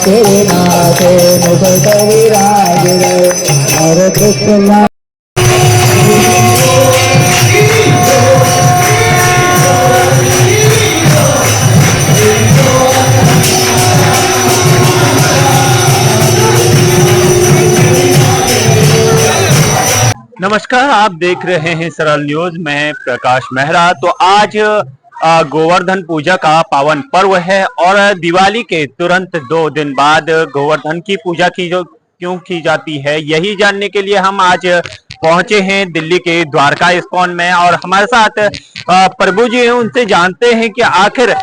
तेरे नाथे मुकुट विराज हरे कृष्ण। नमस्कार, आप देख रहे हैं सरल न्यूज। मैं प्रकाश मेहरा। तो आज गोवर्धन पूजा का पावन पर्व है और दिवाली के तुरंत 2 दिन बाद गोवर्धन की पूजा की जो क्यों की जाती है, यही जानने के लिए हम आज पहुंचे हैं दिल्ली के द्वारका इस्कॉन में। और हमारे साथ प्रभु जी हैं, उनसे जानते हैं कि आखिर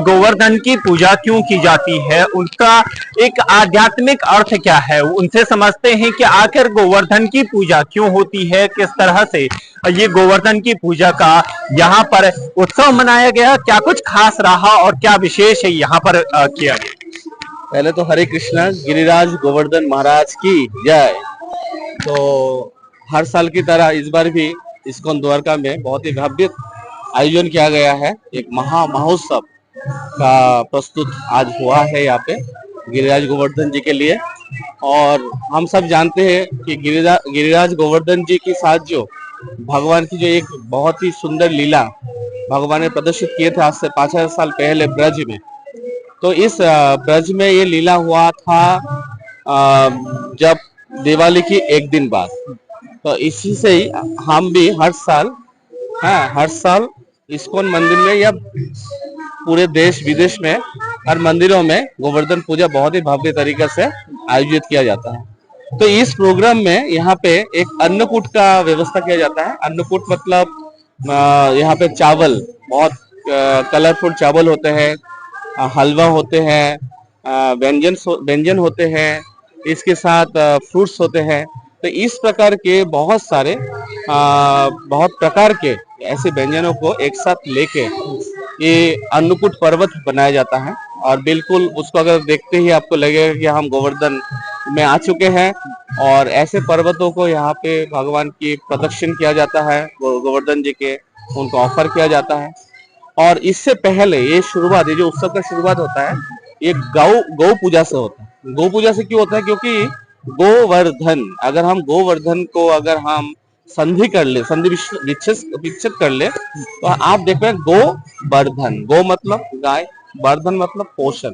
गोवर्धन की पूजा क्यों की जाती है, उसका एक आध्यात्मिक अर्थ क्या है। उनसे समझते हैं कि आखिर गोवर्धन की पूजा क्यों होती है, किस तरह से ये गोवर्धन की पूजा का यहाँ पर उत्सव मनाया गया, क्या कुछ खास रहा और क्या विशेष है यहाँ पर किया गया। पहले तो हरे कृष्णा, गिरिराज गोवर्धन महाराज की जय। तो हर साल की तरह इस बार भी इस्कॉन द्वारका में बहुत ही भव्य आयोजन किया गया है। एक महा महोत्सव का प्रस्तुत आज हुआ है यहाँ पे गिरिराज गोवर्धन जी के लिए। और हम सब जानते हैं कि गिरिराज गोवर्धन जी के साथ जो भगवान की जो एक बहुत ही सुंदर लीला भगवान ने प्रदर्शित किए थे आज से 5000 साल पहले ब्रज में। तो इस ब्रज में ये लीला हुआ था जब दिवाली की एक दिन बाद। तो इसी से ही हम भी हर साल इस्कॉन मंदिर में या पूरे देश विदेश में हर मंदिरों में गोवर्धन पूजा बहुत ही भव्य तरीके से आयोजित किया जाता है। तो इस प्रोग्राम में यहाँ पे एक अन्नकूट का व्यवस्था किया जाता है। अन्नकूट मतलब यहाँ पे चावल, बहुत कलरफुल चावल होते हैं, हलवा होते हैं, व्यंजन होते हैं, इसके साथ फ्रूट्स होते हैं। तो इस प्रकार के बहुत प्रकार के ऐसे व्यंजनों को एक साथ लेके ये अन्नकूट पर्वत बनाया जाता है। और बिल्कुल उसको अगर देखते ही आपको लगेगा कि हम गोवर्धन में आ चुके हैं। और ऐसे पर्वतों को यहाँ पे भगवान की प्रदक्षिण किया जाता है, गोवर्धन जी के उनको ऑफर किया जाता है। और इससे पहले ये जो उत्सव का शुरुआत होता है, ये गौ पूजा से होता है। गौ पूजा से क्यों होता है? क्योंकि गोवर्धन, अगर हम गोवर्धन को संधि विच्छेद कर ले तो आप देख रहे हैं गोवर्धन। गो मतलब गाय, वर्धन मतलब पोषण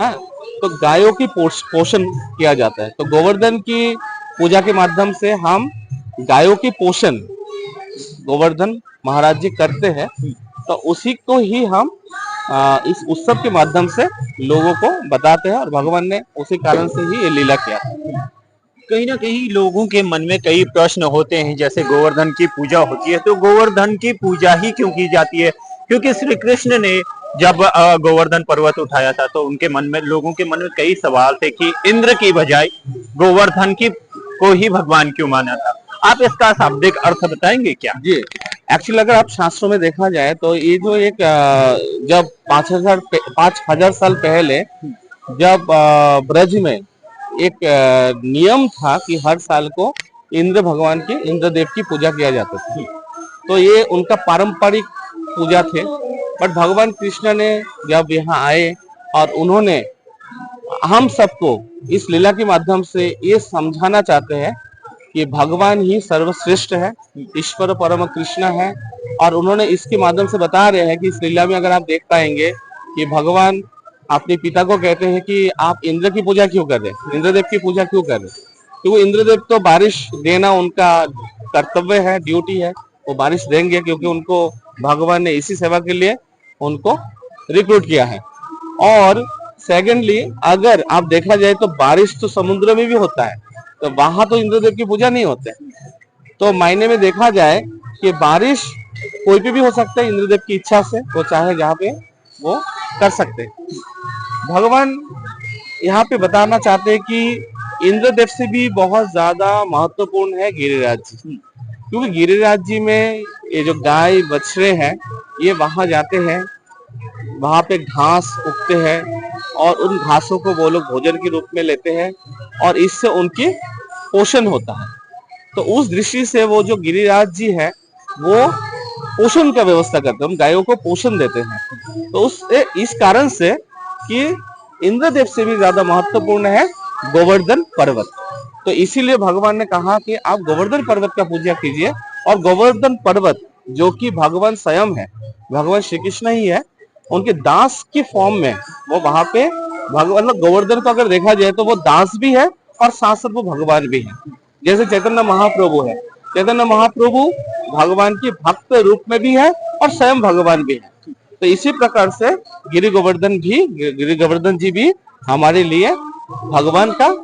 है। तो गायों की पोषण किया जाता है। तो गोवर्धन की पूजा के माध्यम से हम गायों की पोषण गोवर्धन महाराज जी करते हैं। तो उसी को ही हम इस उत्सव के माध्यम से लोगों को बताते हैं और भगवान ने उसी कारण से ही ये लीला किया। कहीं ना कहीं लोगों के मन में कई प्रश्न होते हैं, जैसे गोवर्धन की पूजा होती है तो गोवर्धन की पूजा ही क्यों की जाती है। क्योंकि श्री कृष्ण ने जब गोवर्धन पर्वत उठाया था तो लोगों के मन में कई सवाल थे कि इंद्र की बजाय गोवर्धन की को ही भगवान क्यों माना था। आप इसका शाब्दिक अर्थ बताएंगे क्या? जी, एक्चुअली अगर आप शास्त्रों में देखा जाए तो ये जो एक जब 5000 साल पहले जब ब्रज में एक नियम था कि हर साल को इंद्रदेव की पूजा किया जाता था। तो ये उनका पारंपरिक पूजा थे। बट भगवान कृष्ण ने जब यहाँ आए और उन्होंने हम सबको इस लीला के माध्यम से ये समझाना चाहते हैं कि भगवान ही सर्वश्रेष्ठ है, ईश्वर परम कृष्ण है। और उन्होंने इसके माध्यम से बता रहे हैं कि इस लीला में अगर आप देख पाएंगे कि भगवान अपने पिता को कहते हैं कि आप इंद्र की पूजा क्यों कर रहे हैं, इंद्रदेव की पूजा क्यों कर रहे हैं। क्योंकि इंद्रदेव तो बारिश देना उनका कर्तव्य है, ड्यूटी है, वो बारिश देंगे क्योंकि उनको भगवान ने इसी सेवा के लिए उनको रिक्रूट किया है। और सेकेंडली अगर आप देखा जाए तो बारिश तो समुद्र में भी होता है, तो वहां तो इंद्रदेव की पूजा नहीं होते। तो मायने में देखा जाए कि बारिश कोई पे भी हो सकता है, इंद्रदेव की इच्छा से वो चाहे जहाँ पे वो कर सकते हैं। भगवान यहाँ पे बताना चाहते हैं कि इंद्रदेव से भी बहुत ज्यादा महत्वपूर्ण है गिरिराज जी। क्योंकि गिरिराज जी में ये जो गाय बछड़े हैं ये वहां जाते हैं, वहां पे घास उगते हैं और उन घासों को वो लोग भोजन के रूप में लेते हैं और इससे उनकी पोषण होता है। तो उस दृष्टि से वो जो गिरिराज जी है वो पोषण का व्यवस्था करते हैं, हम गायों को पोषण देते हैं। तो इस कारण से कि इंद्रदेव से भी ज्यादा महत्वपूर्ण है गोवर्धन पर्वत। तो इसीलिए भगवान ने कहा कि आप गोवर्धन पर्वत का पूजा कीजिए। और गोवर्धन पर्वत जो कि भगवान स्वयं है, भगवान श्री कृष्ण ही है, उनके दास की फॉर्म में वो वहां पे भगवान, मतलब गोवर्धन को अगर देखा जाए तो वो दास भी है और साथ साथ वो भगवान भी है। जैसे चैतन्य महाप्रभु है, चैतन्य महाप्रभु भगवान की भक्त रूप में भी है और स्वयं भगवान भी है। तो इसी प्रकार से गिरि गोवर्धन जी भी हमारे लिए भगवान का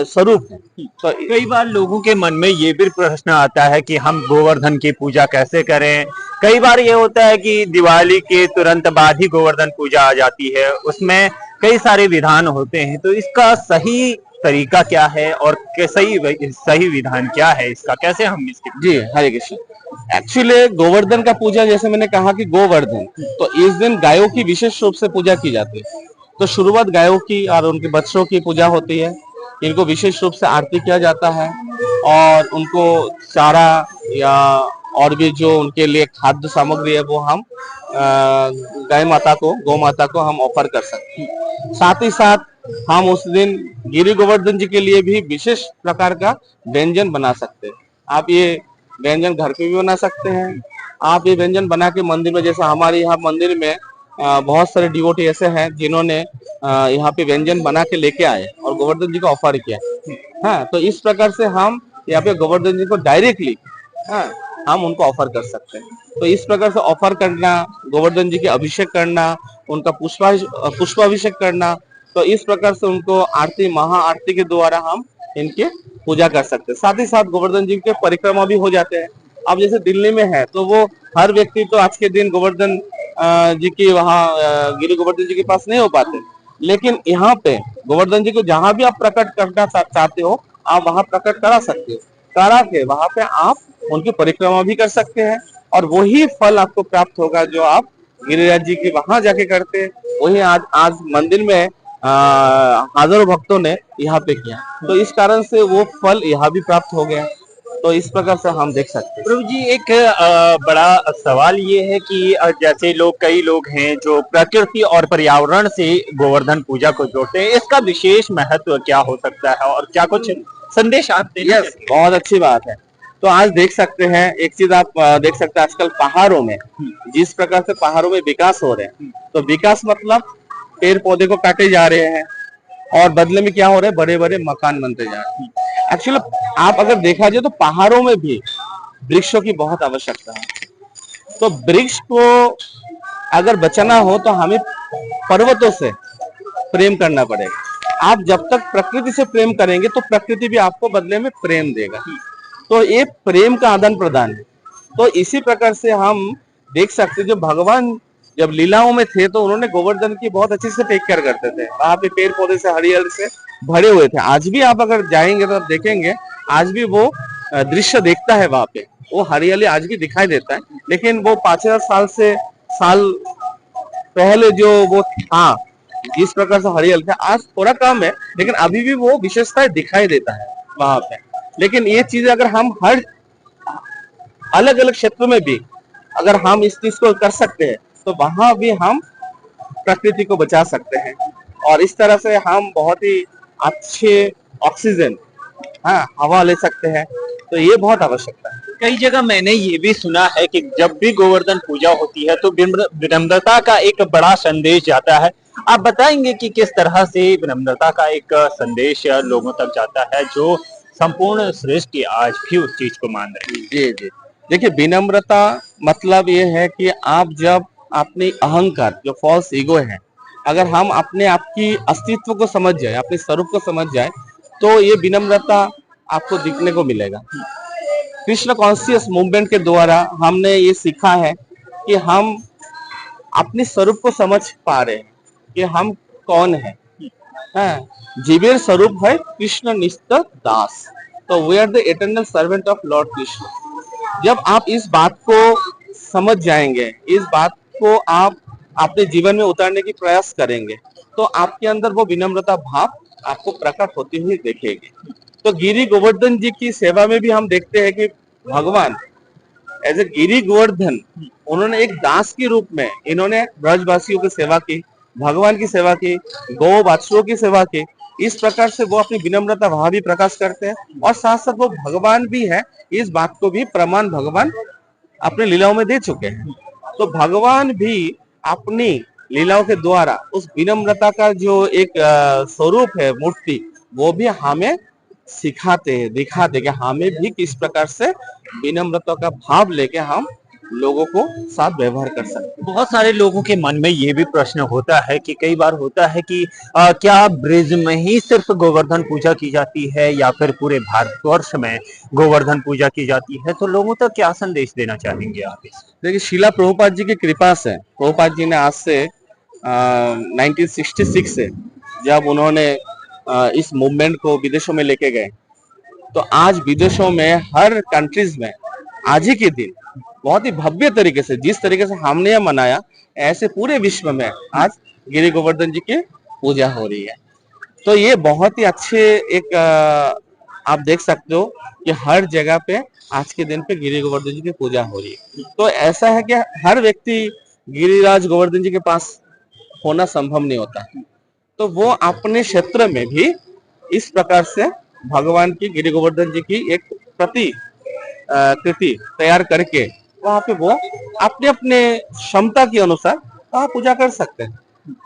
स्वरूप है। तो कई बार लोगों के मन में ये भी प्रश्न आता है कि हम गोवर्धन की पूजा कैसे करें। कई बार ये होता है कि दिवाली के तुरंत बाद ही गोवर्धन पूजा आ जाती है, उसमें कई सारे विधान होते हैं, तो इसका सही तरीका क्या है और सही विधान क्या है इसका, कैसे हम इसकी। जी हरे कृष्ण। एक्चुअली गोवर्धन का पूजा, जैसे मैंने कहा कि गोवर्धन, तो इस दिन गायों की विशेष रूप से पूजा की जाती है। तो शुरुआत गायों की और उनके बच्चों की पूजा होती है। इनको विशेष रूप से आरती किया जाता है और उनको चारा या और भी जो उनके लिए खाद्य सामग्री है वो हम गाय माता को, गौ माता को हम ऑफर कर सकते हैं। साथ ही साथ हम उस दिन गिरि गोवर्धन जी के लिए भी विशेष प्रकार का व्यंजन बना सकते हैं। आप ये व्यंजन घर पे भी बना सकते हैं। आप ये व्यंजन बना के मंदिर में, जैसे हमारे यहाँ मंदिर में बहुत सारे डिवोटी ऐसे हैं जिन्होंने यहाँ पे व्यंजन बना के लेके आए और गोवर्धन जी को ऑफर किया। हाँ, तो इस प्रकार से हम यहाँ पे गोवर्धन जी को डायरेक्टली, हाँ, हम उनको ऑफर कर सकते हैं। तो इस प्रकार से ऑफर करना, गोवर्धन जी के अभिषेक करना, उनका पुष्पाभिषेक करना, तो इस प्रकार से उनको आरती, महा आरती के द्वारा हम इनके पूजा कर सकते हैं। साथ ही साथ गोवर्धन जी के परिक्रमा भी हो जाते हैं। अब जैसे दिल्ली में है तो वो हर व्यक्ति तो आज के दिन गोवर्धन जी की वहाँ गिरि गोवर्धन जी के पास नहीं हो पाते, लेकिन यहाँ पे गोवर्धन जी को जहां भी आप प्रकट करना चाहते हो, आप वहां प्रकट करा सकते हो। करा के वहां पे आप उनकी परिक्रमा भी कर सकते हैं और वही फल आपको प्राप्त होगा जो आप गिरिराज जी के वहां जाके करते हैं। वही आज मंदिर में हजारों भक्तों ने यहाँ पे किया, तो इस कारण से वो फल यहाँ भी प्राप्त हो गया। तो इस प्रकार से हम देख सकते हैं। प्रभु जी, एक बड़ा सवाल ये है कि जैसे कई लोग हैं जो प्रकृति और पर्यावरण से गोवर्धन पूजा को जोड़ते हैं, इसका विशेष महत्व क्या हो सकता है और क्या कुछ संदेश आप देना यस, बहुत अच्छी बात है। तो आज देख सकते हैं, एक चीज आप देख सकते हैं, आजकल पहाड़ों में जिस प्रकार से पहाड़ों में विकास हो रहे हैं, तो विकास मतलब पेड़ पौधे को काटे जा रहे हैं और बदले में क्या हो रहा है, बड़े बड़े मकान बनते जा रहे हैं। एक्चुअली आप अगर देखा जाए तो पहाड़ों में भी वृक्षों की बहुत आवश्यकता है। तो वृक्ष को अगर बचाना हो तो हमें पर्वतों से प्रेम करना पड़ेगा। आप जब तक प्रकृति से प्रेम करेंगे तो प्रकृति भी आपको बदले में प्रेम देगा। तो ये प्रेम का आदान प्रदान है। तो इसी प्रकार से हम देख सकते, जो भगवान जब लीलाओं में थे तो उन्होंने गोवर्धन की बहुत अच्छे से टेक केयर करते थे। वहां पे पेड़ पौधे से, हरियाली से भरे हुए थे। आज भी आप अगर जाएंगे तो आप देखेंगे, आज भी वो दृश्य देखता है वहां पे, वो हरियाली आज भी दिखाई देता है। लेकिन वो 5000 साल पहले जो वो था, जिस प्रकार से हरियाली था, आज थोड़ा कम है, लेकिन अभी भी वो विशेषताएं दिखाई देता है वहां पे। लेकिन ये चीज अगर हम हर अलग अलग क्षेत्रों में भी अगर हम इस चीज को कर सकते हैं तो वहां भी हम प्रकृति को बचा सकते हैं और इस तरह से हम बहुत ही अच्छे ऑक्सीजन, हाँ, हवा ले सकते हैं। तो ये बहुत आवश्यकता है। कई जगह मैंने ये भी सुना है कि जब भी गोवर्धन पूजा होती है तो विनम्रता का एक बड़ा संदेश जाता है। आप बताएंगे कि किस तरह से विनम्रता का एक संदेश लोगों तक जाता है जो संपूर्ण सृष्टि आज भी उस चीज को मान रही है। जी जी, देखिए, विनम्रता मतलब ये है कि आप जब अपनी अहंकार, जो फॉल्स ईगो है, अगर हम अपने आप की अस्तित्व को समझ जाए, अपने स्वरूप को समझ जाए, तो ये विनम्रता आपको दिखने को मिलेगा। कृष्ण कॉन्शियस मूवमेंट के द्वारा हमने ये सीखा है कि हम अपने स्वरूप को समझ पा रहे हैं कि हम कौन है। हाँ, जीवेर स्वरूप है कृष्ण निष्ठ दास, तो we are the eternal servant of lord Krishna. जब आप इस बात को समझ जाएंगे, इस बात को आप अपने जीवन में उतारने की प्रयास करेंगे, तो आपके अंदर वो विनम्रता भाव आपको प्रकट होती हुई दिखेगी। तो गिरि गोवर्धन जी की सेवा में भी हम देखते हैं कि भगवान एज ए गिरी गोवर्धन उन्होंने एक दास के रूप में इन्होंने ब्रजवासियों की सेवा की, भगवान की सेवा की, गौ बाछड़ों की सेवा की। इस प्रकार से वो अपनी विनम्रता वहां भी प्रकाश करते हैं और साथ साथ वो भगवान भी है, इस बात को भी प्रमाण भगवान अपने लीलाओं में दे चुके हैं। तो भगवान भी अपनी लीलाओं के द्वारा उस विनम्रता का जो एक स्वरूप है, मूर्ति, वो भी हमें सिखाते हैं, दिखाते कि हमें भी किस प्रकार से विनम्रता का भाव लेके हम लोगों को साथ व्यवहार कर सकते हैं। बहुत सारे लोगों के मन में ये भी प्रश्न होता है कि कई बार होता है कि क्या ब्रिज में ही सिर्फ गोवर्धन पूजा की जाती है या फिर पूरे भारतवर्ष में गोवर्धन पूजा की जाती है, तो लोगों तक क्या संदेश देना चाहेंगे आप इस? देखिए, शिला प्रभुपाद जी की कृपा से प्रभुपाद जी ने आज से 1966 से जब उन्होंने इस मूवमेंट को विदेशों में लेके गए, तो आज विदेशों में हर कंट्रीज में आज ही के दिन बहुत ही भव्य तरीके से, जिस तरीके से हमने यह मनाया, ऐसे पूरे विश्व में आज गिरी गोवर्धन जी की पूजा हो रही है। तो ये बहुत ही अच्छे एक आप देख सकते हो कि हर जगह पे आज के दिन पे गिरी गोवर्धन जी की पूजा हो रही है। तो ऐसा है कि हर व्यक्ति गिरिराज गोवर्धन जी के पास होना संभव नहीं होता, तो वो अपने क्षेत्र में भी इस प्रकार से भगवान की गिरी गोवर्धन जी की एक कृति तैयार करके वहां पे वो अपने अपने क्षमता के अनुसार वहां पूजा कर सकते हैं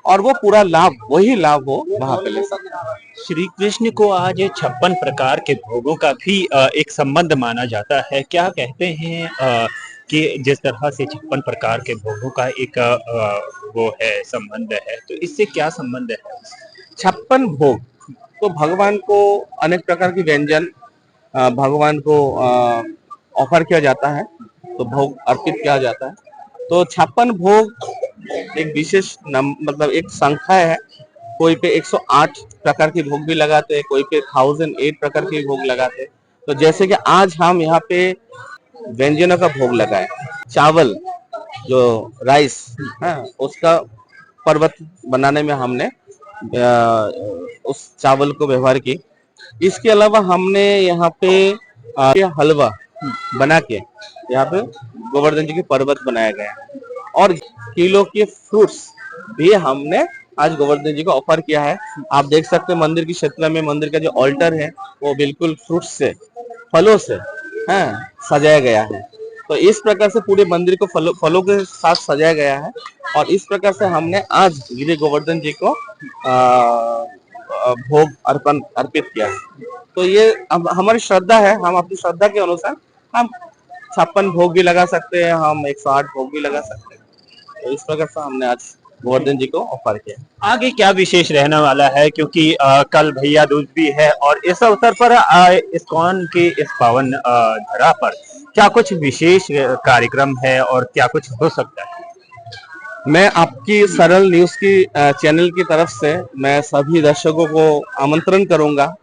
और वो पूरा लाभ, वही लाभ वो वहां पे ले सकते हैं। श्री कृष्ण को आज 56 प्रकार के भोगों का भी एक संबंध माना जाता है। क्या कहते हैं कि जिस तरह से 56 प्रकार के भोगों का एक वो है, संबंध है, तो इससे क्या संबंध है? 56 भोग तो भगवान को अनेक प्रकार की व्यंजन भगवान को ऑफर किया जाता है, तो भोग अर्पित किया जाता है। तो 56 भोग एक विशेष मतलब एक संख्या है। कोई पे 108 प्रकार के भोग भी लगाते हैं, कोई पे 1008 प्रकार के भोग लगाते हैं। तो जैसे कि आज हम यहाँ पे व्यंजनों का भोग लगाए, चावल जो राइस है उसका पर्वत बनाने में हमने उस चावल को व्यवहार की। इसके अलावा हमने यहाँ पे हलवा बना के यहाँ पे गोवर्धन जी के पर्वत बनाया गया और किलो के फ्रूट्स भी हमने आज गोवर्धन जी को ऑफर किया है। आप देख सकते हैं मंदिर के क्षेत्र में मंदिर का जो ऑल्टर है वो बिल्कुल फ्रूट्स से, फलों से सजाया गया है। तो इस प्रकार से पूरे मंदिर को फलों के साथ सजाया गया है और इस प्रकार से हमने आज गिरी गोवर्धन जी को भोग अर्पित किया है। तो ये हमारी श्रद्धा है, हम अपनी श्रद्धा के अनुसार हम 56 भोग भी लगा सकते हैं, हम 108 भोग भी लगा सकते हैं। तो इस प्रकार से हमने आज गोवर्धन जी को ऑफर किया। आगे क्या विशेष रहने वाला है, क्योंकि कल भैया दूज भी है और इस अवसर पर इस्कॉन के इस पावन धरा पर क्या कुछ विशेष कार्यक्रम है और क्या कुछ हो सकता है? मैं आपकी सरल न्यूज की चैनल की तरफ से मैं सभी दर्शकों को आमंत्रण करूंगा,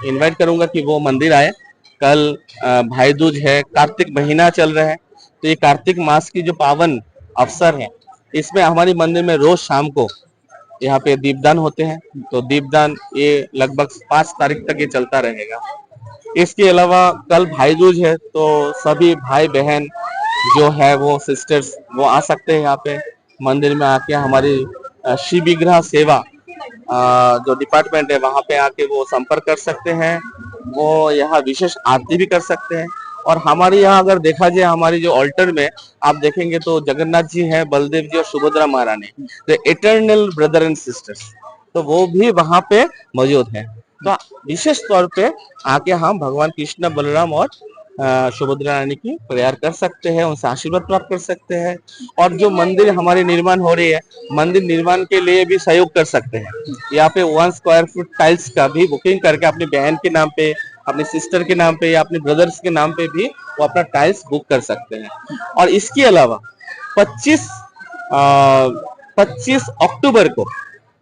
इनवाइट करूंगा कि वो मंदिर आए। कल भाई दूज है, कार्तिक महीना चल रहा है, तो ये कार्तिक मास की जो पावन अवसर है, इसमें हमारी मंदिर में रोज शाम को यहाँ पे दीपदान होते हैं। तो दीपदान ये लगभग 5 तारीख तक ये चलता रहेगा। इसके अलावा कल भाई दूज है, तो सभी भाई बहन जो है वो सिस्टर्स वो आ सकते हैं यहाँ पे मंदिर में आके हमारी शिव विग्रह सेवा जो डिपार्टमेंट है वहां पे आके वो संपर्क कर सकते हैं। वो यहाँ विशेष आरती भी कर सकते हैं और हमारे यहाँ अगर देखा जाए हमारी जो ऑल्टर में आप देखेंगे तो जगन्नाथ जी हैं, बलदेव जी और सुभद्रा महारानी, तो इटर्नल ब्रदर एंड सिस्टर्स, तो वो भी वहां पे मौजूद है। तो विशेष तौर पे आके हम भगवान कृष्ण, बलराम और सुभद्रा रानी की प्रेयर कर सकते हैं, उनसे आशीर्वाद प्राप्त कर सकते हैं और जो मंदिर हमारी निर्माण हो रही है, मंदिर निर्माण के लिए भी सहयोग कर सकते हैं। यहाँ पे 1 स्क्वायर फुट टाइल्स का भी बुकिंग करके अपनी बहन के नाम पे, अपने सिस्टर के नाम पे या अपने ब्रदर्स के नाम पे भी वो अपना टाइल्स बुक कर सकते हैं। और इसके अलावा 25 अक्टूबर को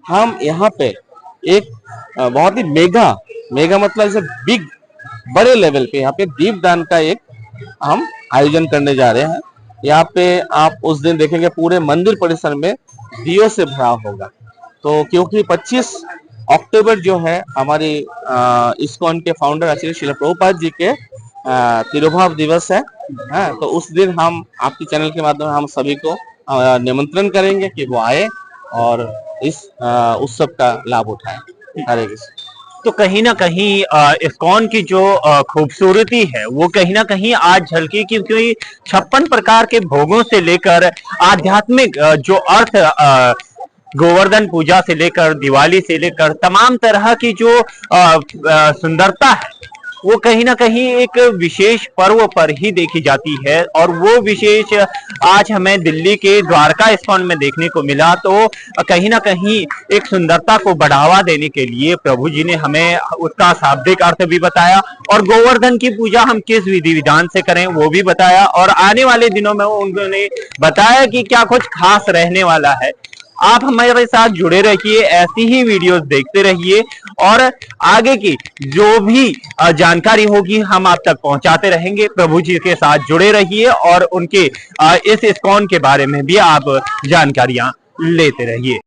हम यहाँ पे एक बहुत ही मेगा मतलब जैसे बिग बड़े लेवल पे यहाँ पे दीपदान का एक हम आयोजन करने जा रहे हैं। यहाँ पे आप उस दिन देखेंगे पूरे मंदिर परिसर में दियों से भरा होगा। तो क्योंकि 25 अक्टूबर जो है हमारी इस्कॉन के फाउंडर आचार्य श्रील प्रभुपाद जी के तिरुभाव दिवस है। हाँ, तो उस दिन हम आपके चैनल के माध्यम से हम सभी को निमंत्रण करेंगे कि वो आए और इस उत्सव का लाभ उठाएं। हरे कृष्ण। तो कहीं ना कहीं इस्कॉन की जो खूबसूरती है वो कहीं ना कहीं आज झलकी, क्योंकि 56 प्रकार के भोगों से लेकर आध्यात्मिक जो अर्थ गोवर्धन पूजा से लेकर दिवाली से लेकर तमाम तरह की जो सुंदरता है वो कहीं ना कहीं एक विशेष पर्व पर ही देखी जाती है। और वो विशेष आज हमें दिल्ली के द्वारका इस्कॉन में देखने को मिला। तो कहीं ना कहीं एक सुंदरता को बढ़ावा देने के लिए प्रभु जी ने हमें उसका शाब्दिक अर्थ भी बताया और गोवर्धन की पूजा हम किस विधि विधान से करें वो भी बताया। और आने वाले दिनों में उन्होंने बताया कि क्या कुछ खास रहने वाला है। आप हमारे साथ जुड़े रहिए, ऐसी ही वीडियोस देखते रहिए और आगे की जो भी जानकारी होगी हम आप तक पहुंचाते रहेंगे। प्रभु जी के साथ जुड़े रहिए और उनके इस इस्कॉन के बारे में भी आप जानकारियां लेते रहिए।